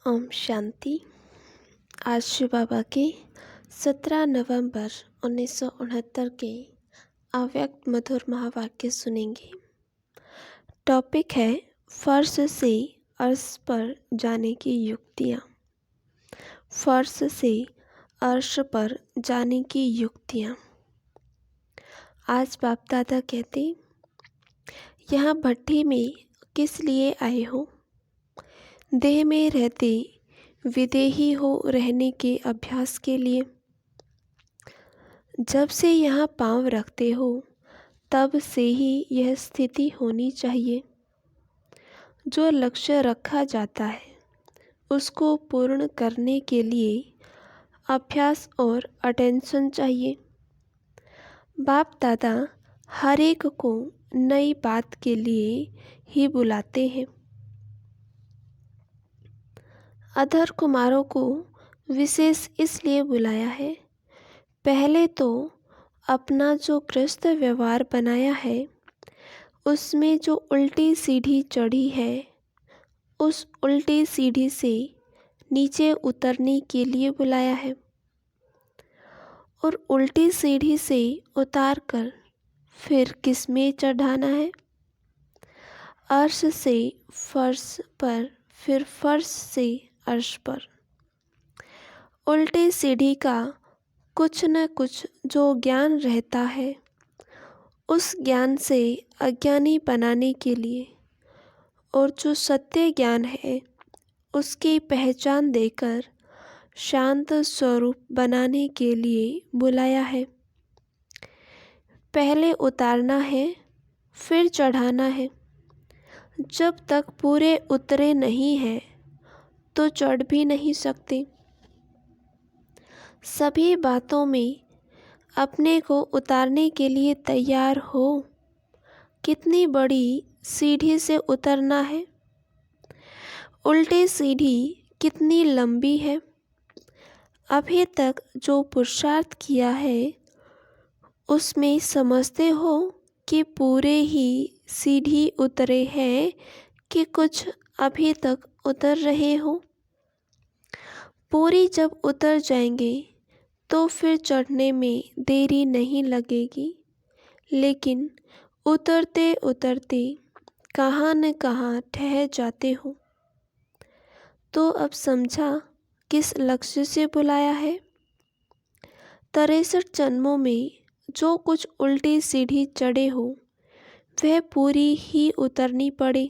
ओम शांति। आज शिव बाबा के 17 नवंबर 1969 के अव्यक्त मधुर महावाक्य सुनेंगे। टॉपिक है फर्श से अर्श पर जाने की युक्तियाँ। फर्श से अर्श पर जाने की युक्तियाँ। आज बाप दादा कहते, यहाँ भट्टी में किस लिए आए हो? देह में रहते विदेही हो रहने के अभ्यास के लिए। जब से यहाँ पाँव रखते हो तब से ही यह स्थिति होनी चाहिए। जो लक्ष्य रखा जाता है उसको पूर्ण करने के लिए अभ्यास और अटेंशन चाहिए। बाप दादा हर एक को नई बात के लिए ही बुलाते हैं। अधर कुमारों को विशेष इसलिए बुलाया है, पहले तो अपना जो ग्रस्त व्यवहार बनाया है उसमें जो उल्टी सीढ़ी चढ़ी है उस उल्टी सीढ़ी से नीचे उतरने के लिए बुलाया है, और उल्टी सीढ़ी से उतार कर फिर किस में चढ़ाना है? अर्श से फर्श पर, फिर फर्श से अर्श पर। उल्टी सीढ़ी का कुछ न कुछ जो ज्ञान रहता है उस ज्ञान से अज्ञानी बनाने के लिए, और जो सत्य ज्ञान है उसकी पहचान देकर शांत स्वरूप बनाने के लिए बुलाया है। पहले उतारना है फिर चढ़ाना है। जब तक पूरे उतरे नहीं हैं तो चढ़ भी नहीं सकते। सभी बातों में अपने को उतारने के लिए तैयार हो। कितनी बड़ी सीढ़ी से उतरना है? उल्टी सीढ़ी कितनी लंबी है? अभी तक जो पुरुषार्थ किया है उसमें समझते हो कि पूरे ही सीढ़ी उतरे हैं कि कुछ अभी तक उतर रहे हो? पूरी जब उतर जाएंगे तो फिर चढ़ने में देरी नहीं लगेगी, लेकिन उतरते उतरते कहाँ न कहाँ ठहर जाते हो। तो अब समझा किस लक्ष्य से बुलाया है। 63 जन्मों में जो कुछ उल्टी सीढ़ी चढ़े हो वह पूरी ही उतरनी पड़े।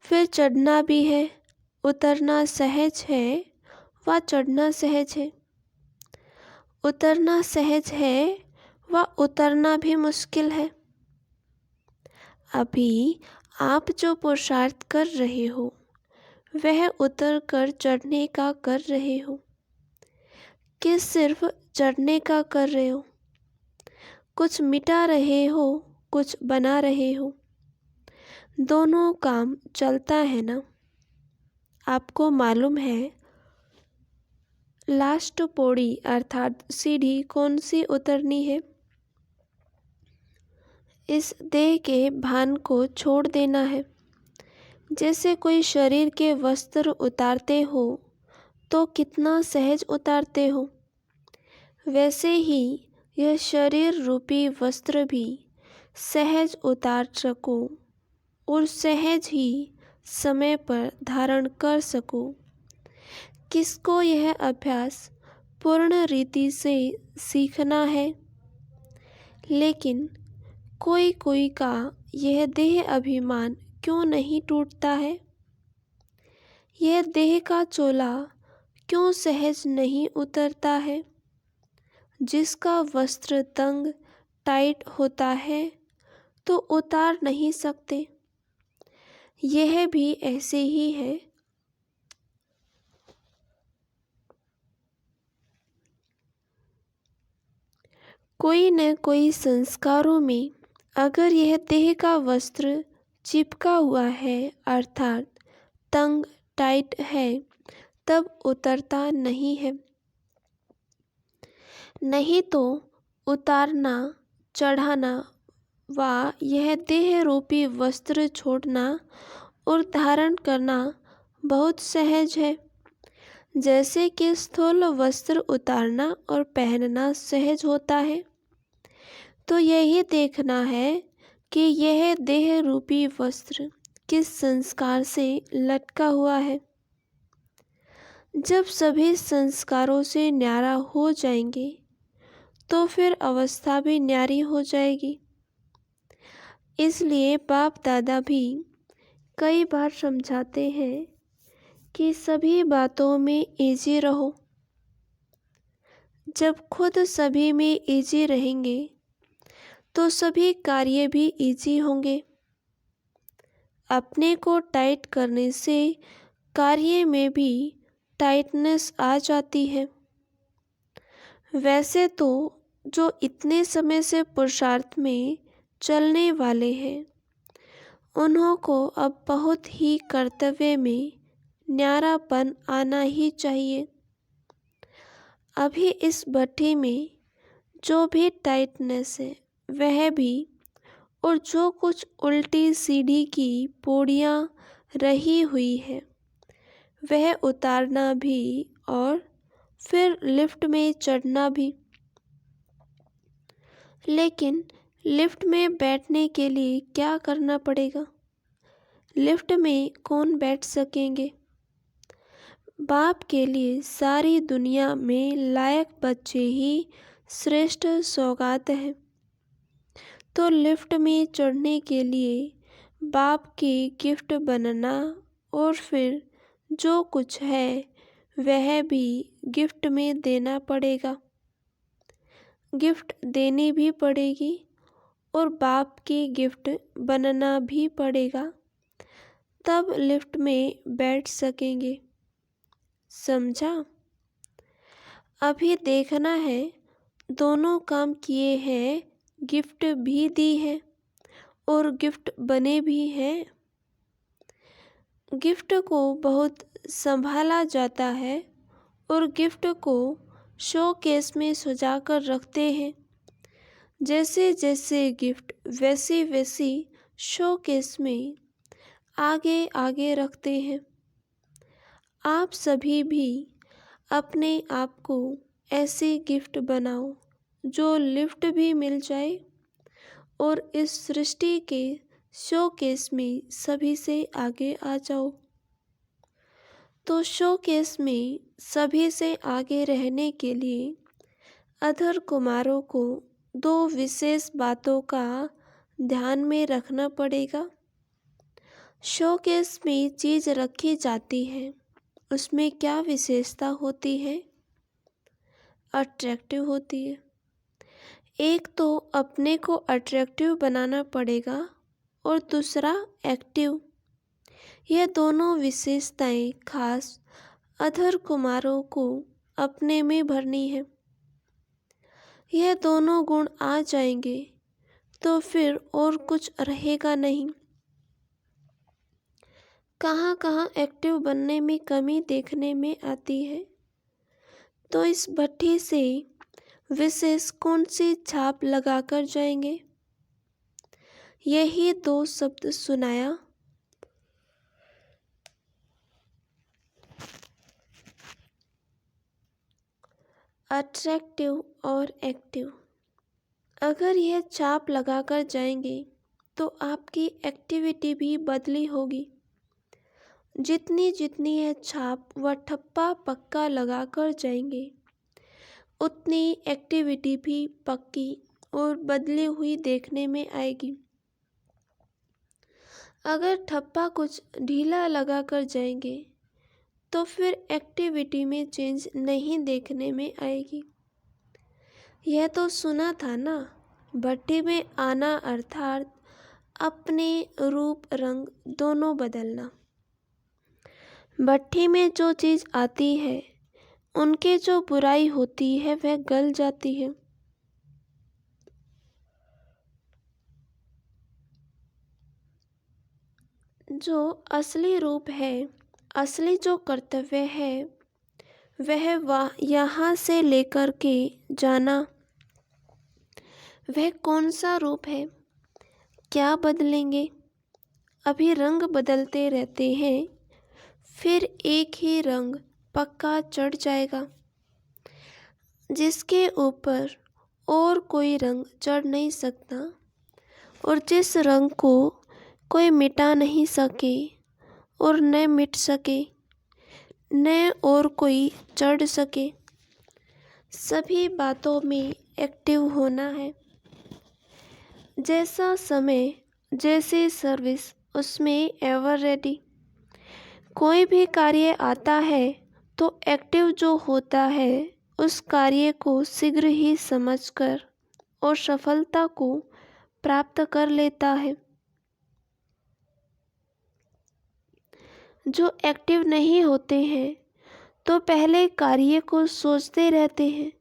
फिर चढ़ना भी है। उतरना सहज है व चढ़ना सहज है। उतरना सहज है व उतरना भी मुश्किल है। अभी आप जो पुरुषार्थ कर रहे हो वह उतर कर चढ़ने का कर रहे हो कि सिर्फ चढ़ने का कर रहे हो? कुछ मिटा रहे हो, कुछ बना रहे हो। दोनों काम चलता है ना। आपको मालूम है लास्ट पौड़ी अर्थात सीढ़ी कौन सी उतरनी है? इस देह के भान को छोड़ देना है। जैसे कोई शरीर के वस्त्र उतारते हो तो कितना सहज उतारते हो, वैसे ही यह शरीर रूपी वस्त्र भी सहज उतार सको और सहज ही समय पर धारण कर सको। किसको यह अभ्यास पूर्ण रीति से सीखना है? लेकिन कोई कोई का यह देह अभिमान क्यों नहीं टूटता है? यह देह का चोला क्यों सहज नहीं उतरता है? जिसका वस्त्र तंग टाइट होता है तो उतार नहीं सकते। यह भी ऐसे ही है। कोई न कोई संस्कारों में अगर यह देह का वस्त्र चिपका हुआ है अर्थात तंग टाइट है तब उतरता नहीं है। नहीं तो उतारना, चढ़ाना व यह देह रूपी वस्त्र छोड़ना और धारण करना बहुत सहज है। जैसे कि स्थूल वस्त्र उतारना और पहनना सहज होता है, तो यही देखना है कि यह देह रूपी वस्त्र किस संस्कार से लटका हुआ है। जब सभी संस्कारों से न्यारा हो जाएंगे तो फिर अवस्था भी न्यारी हो जाएगी। इसलिए बाप दादा भी कई बार समझाते हैं कि सभी बातों में इजी रहो। जब खुद सभी में इजी रहेंगे तो सभी कार्य भी इजी होंगे। अपने को टाइट करने से कार्य में भी टाइटनेस आ जाती है। वैसे तो जो इतने समय से पुरुषार्थ में चलने वाले हैं, उन्हों को अब बहुत ही कर्तव्य में न्यारापन आना ही चाहिए। अभी इस भट्ठी में जो भी टाइटनेस है वह भी, और जो कुछ उल्टी सीढ़ी की पौड़ियाँ रही हुई है वह उतारना भी, और फिर लिफ्ट में चढ़ना भी। लेकिन लिफ्ट में बैठने के लिए क्या करना पड़ेगा? लिफ्ट में कौन बैठ सकेंगे? बाप के लिए सारी दुनिया में लायक बच्चे ही श्रेष्ठ सौगात है। तो लिफ्ट में चढ़ने के लिए बाप के गिफ्ट बनना, और फिर जो कुछ है वह भी गिफ्ट में देना पड़ेगा। गिफ्ट देनी भी पड़ेगी और बाप की गिफ्ट बनना भी पड़ेगा, तब लिफ्ट में बैठ सकेंगे। समझा? अभी देखना है, दोनों काम किए हैं, गिफ्ट भी दी है और गिफ्ट बने भी हैं। गिफ्ट को बहुत संभाला जाता है और गिफ्ट को शो केस में सजा कर रखते हैं। जैसे जैसे गिफ्ट वैसी वैसी शो केस में आगे आगे रखते हैं। आप सभी भी अपने आप को ऐसे गिफ्ट बनाओ जो लिफ्ट भी मिल जाए और इस सृष्टि के शोकेस में सभी से आगे आ जाओ। तो शोकेस में सभी से आगे रहने के लिए अधर कुमारों को दो विशेष बातों का ध्यान में रखना पड़ेगा। शोकेस में चीज़ रखी जाती है, उसमें क्या विशेषता होती है? अट्रैक्टिव होती है। एक तो अपने को अट्रैक्टिव बनाना पड़ेगा और दूसरा एक्टिव। यह दोनों विशेषताएं खास अधर कुमारों को अपने में भरनी है। यह दोनों गुण आ जाएंगे तो फिर और कुछ रहेगा नहीं। कहाँ कहाँ एक्टिव बनने में कमी देखने में आती है, तो इस भट्ठी से विशेष कौन सी छाप लगाकर जाएंगे? यही दो शब्द सुनाया। अट्रैक्टिव और एक्टिव। अगर यह छाप लगाकर जाएंगे तो आपकी एक्टिविटी भी बदली होगी। जितनी जितनी यह छाप व ठप्पा पक्का लगाकर जाएंगे, उतनी एक्टिविटी भी पक्की और बदली हुई देखने में आएगी। अगर ठप्पा कुछ ढीला लगाकर जाएंगे तो फिर एक्टिविटी में चेंज नहीं देखने में आएगी। यह तो सुना था ना, भट्टी में आना अर्थात अपने रूप रंग दोनों बदलना। भट्टी में जो चीज़ आती है उनके जो बुराई होती है वह गल जाती है। जो असली रूप है, असली जो कर्तव्य है, वह यहाँ से लेकर के जाना। वह कौन सा रूप है? क्या बदलेंगे? अभी रंग बदलते रहते हैं, फिर एक ही रंग पक्का चढ़ जाएगा जिसके ऊपर और कोई रंग चढ़ नहीं सकता, और जिस रंग को कोई मिटा नहीं सके और न मिट सके न और कोई चढ़ सके। सभी बातों में एक्टिव होना है। जैसा समय जैसी सर्विस उसमें एवर रेडी। कोई भी कार्य आता है तो एक्टिव जो होता है उस कार्य को शीघ्र ही समझकर और सफलता को प्राप्त कर लेता है। जो एक्टिव नहीं होते हैं तो पहले कार्य को सोचते रहते हैं,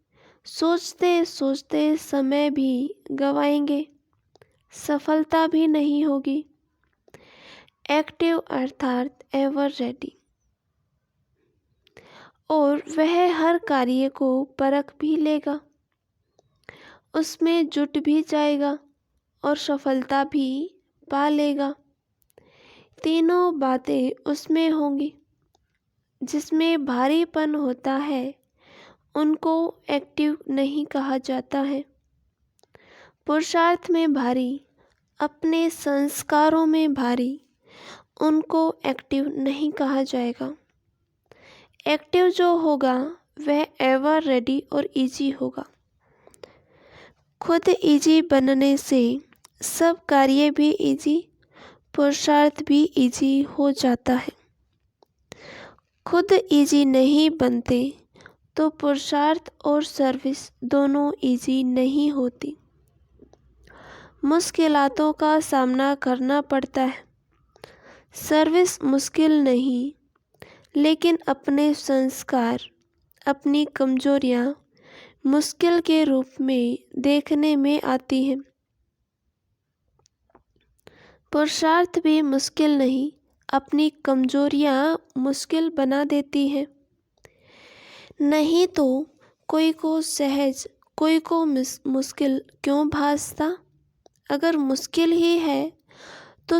सोचते सोचते समय भी गवाएंगे, सफलता भी नहीं होगी। एक्टिव अर्थात एवर रेडी, और वह हर कार्य को परख भी लेगा, उसमें जुट भी जाएगा और सफलता भी पा लेगा। तीनों बातें उसमें होंगी। जिसमें भारीपन होता है उनको एक्टिव नहीं कहा जाता है। पुरुषार्थ में भारी, अपने संस्कारों में भारी, उनको एक्टिव नहीं कहा जाएगा। एक्टिव जो होगा वह एवर रेडी और इजी होगा। खुद इजी बनने से सब कार्य भी इजी, पुरुषार्थ भी इजी हो जाता है। खुद इजी नहीं बनते तो पुरुषार्थ और सर्विस दोनों इजी नहीं होती। मुश्किलातों का सामना करना पड़ता है। सर्विस मुश्किल नहीं, लेकिन अपने संस्कार, अपनी कमजोरियां मुश्किल के रूप में देखने में आती हैं। पुरुषार्थ भी मुश्किल नहीं, अपनी कमजोरियां मुश्किल बना देती हैं। नहीं तो कोई को सहज, कोई को मुश्किल क्यों भासता। अगर मुश्किल ही है तो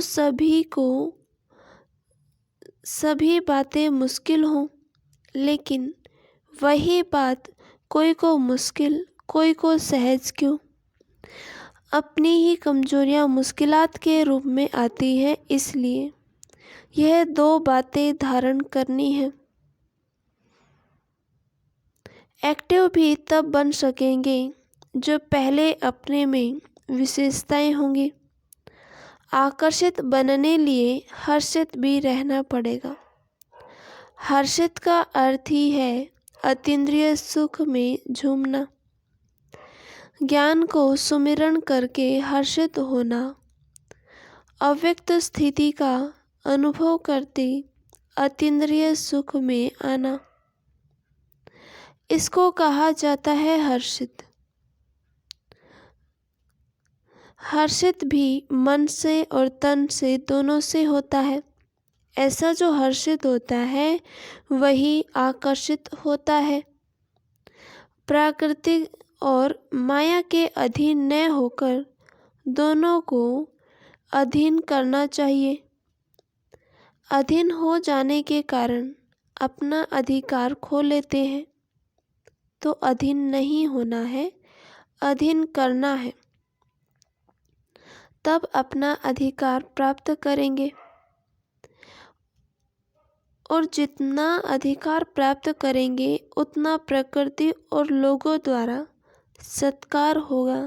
सभी बातें मुश्किल हों, लेकिन वही बात कोई को मुश्किल, कोई को सहज क्यों। अपनी ही कमजोरियां मुश्किलात के रूप में आती हैं, इसलिए यह दो बातें धारण करनी है। एक्टिव भी तब बन सकेंगे जो पहले अपने में विशेषताएं होंगी। आकर्षित बनने लिए हर्षित भी रहना पड़ेगा। हर्षित का अर्थ ही है अतीन्द्रिय सुख में झूमना। ज्ञान को सुमिरन करके हर्षित होना, अव्यक्त स्थिति का अनुभव करते अतीन्द्रिय सुख में आना, इसको कहा जाता है हर्षित। हर्षित भी मन से और तन से दोनों से होता है। ऐसा जो हर्षित होता है वही आकर्षित होता है। प्राकृतिक और माया के अधीन न होकर दोनों को अधीन करना चाहिए। अधीन हो जाने के कारण अपना अधिकार खो लेते हैं, तो अधीन नहीं होना है, अधीन करना है, तब अपना अधिकार प्राप्त करेंगे। और जितना अधिकार प्राप्त करेंगे उतना प्रकृति और लोगों द्वारा सत्कार होगा।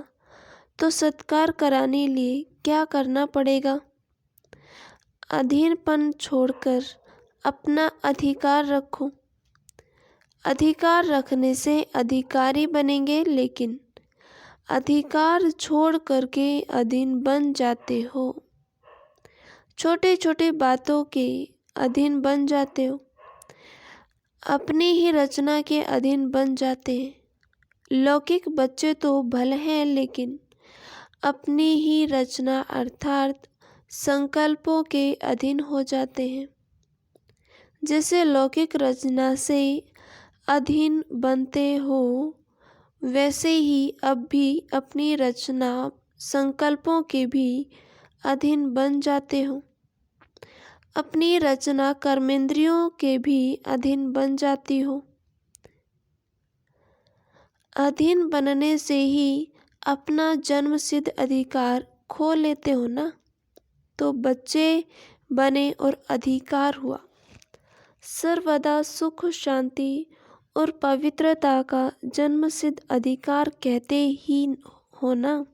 तो सत्कार कराने लिए क्या करना पड़ेगा। अधीनपन छोड़कर अपना अधिकार रखो। अधिकार रखने से अधिकारी बनेंगे, लेकिन अधिकार छोड़ करके अधीन बन जाते हो। छोटे छोटे बातों के अधीन बन जाते हो, अपनी ही रचना के अधीन बन जाते हैं। लौकिक बच्चे तो भले हैं, लेकिन अपनी ही रचना अर्थात संकल्पों के अधीन हो जाते हैं। जैसे लौकिक रचना से अधीन बनते हो, वैसे ही अब भी अपनी रचना संकल्पों के भी अधीन बन जाते हो। अपनी रचना कर्मेंद्रियों के भी अधीन बन जाती हो। अधीन बनने से ही अपना जन्मसिद्ध अधिकार खो लेते हो ना। तो बच्चे बने और अधिकार हुआ। सर्वदा सुख, शांति और पवित्रता का जन्मसिद्ध अधिकार कहते ही हो ना।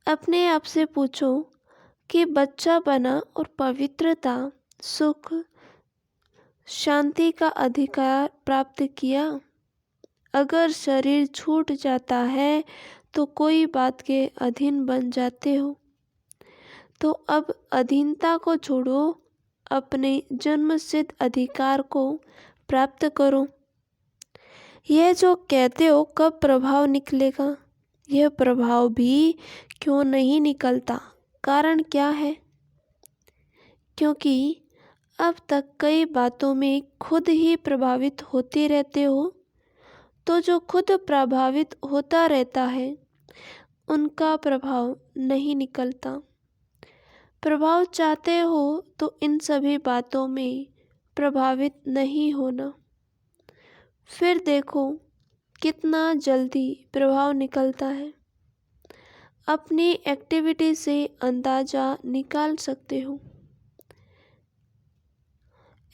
अपने आप से पूछो कि बच्चा बना और पवित्रता, सुख, शांति का अधिकार प्राप्त किया। अगर शरीर छूट जाता है तो कोई बात के अधीन बन जाते हो। तो अब अधीनता को छोड़ो, अपने जन्मसिद्ध अधिकार को प्राप्त करो। यह जो कहते हो कब प्रभाव निकलेगा, यह प्रभाव भी क्यों नहीं निकलता? कारण क्या है? क्योंकि अब तक कई बातों में खुद ही प्रभावित होते रहते हो। तो जो खुद प्रभावित होता रहता है उनका प्रभाव नहीं निकलता। प्रभाव चाहते हो तो इन सभी बातों में प्रभावित नहीं होना। फिर देखो कितना जल्दी प्रभाव निकलता है। अपनी एक्टिविटी से अंदाजा निकाल सकते हो।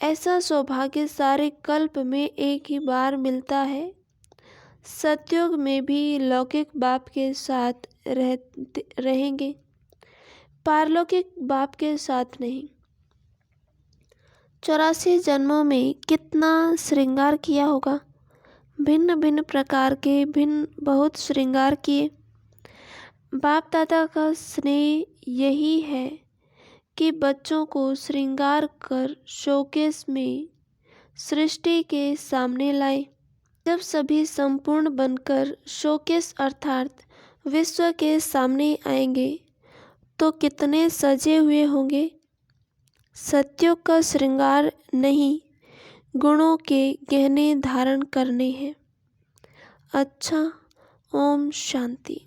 ऐसा सौभाग्य सारे कल्प में एक ही बार मिलता है। सतयुग में भी लौकिक बाप के साथ रहेंगे, पारलौकिक बाप के साथ नहीं। 84 जन्मों में कितना श्रृंगार किया होगा। भिन्न भिन्न प्रकार के बहुत श्रृंगार किए। बाप दादा का स्नेह यही है कि बच्चों को श्रृंगार कर शोकेस में सृष्टि के सामने लाए। जब सभी संपूर्ण बनकर शोकेस अर्थात विश्व के सामने आएंगे तो कितने सजे हुए होंगे। सत्युग का श्रृंगार नहीं, गुणों के गहने धारण करने हैं। अच्छा, ओम शांति।